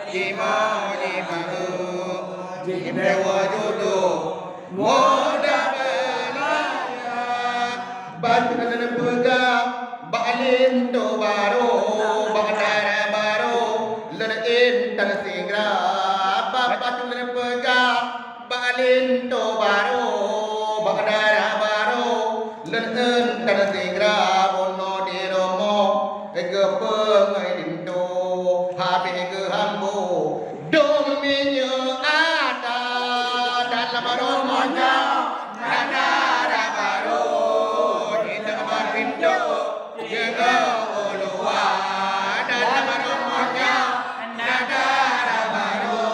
di mo di bahu di dewa jodo moda belaya bantu dan pegang balin to baro bandara baro lein tan singra bantu dan pegang balin to baro bandara baro lein tan singra bono di romo ke pengai dindo habe ke hambo dominyo ada dalam romonya bandara baro di dalam dindo jaga olua dalam romonya bandara baro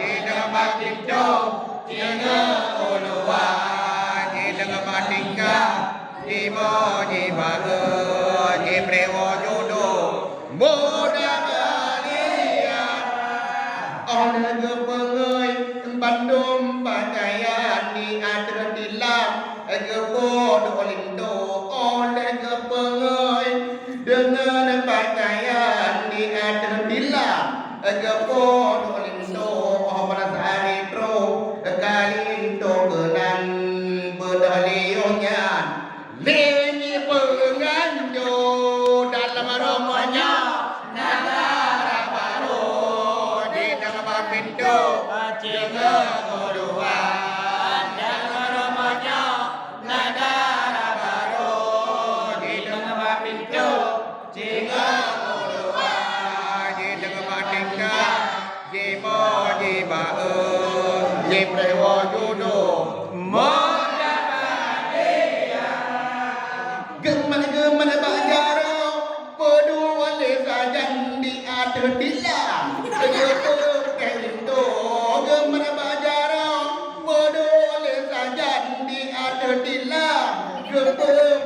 di dalam dindo jaga olua di dalam tingga di mo di baru di prewo jodo moda balia oleh kepengai bandung pakaian di ada dilam kebod olindo oleh kepengai dengan pakaian di ada dilam kebod olindo orang sehari pro kali itu kenan berdalionya Leni penganjo dalam romanya negara baru di dalam pintu jaga kedua dalam romanya negara baru di dalam pintu jaga kedua di dalam tingkah jemo di bahu di prewo judo Geman bajaro pedu wale sajan di ada dilam ketur kelindo geman bajaro pedu wale sajan di ada dilam ketur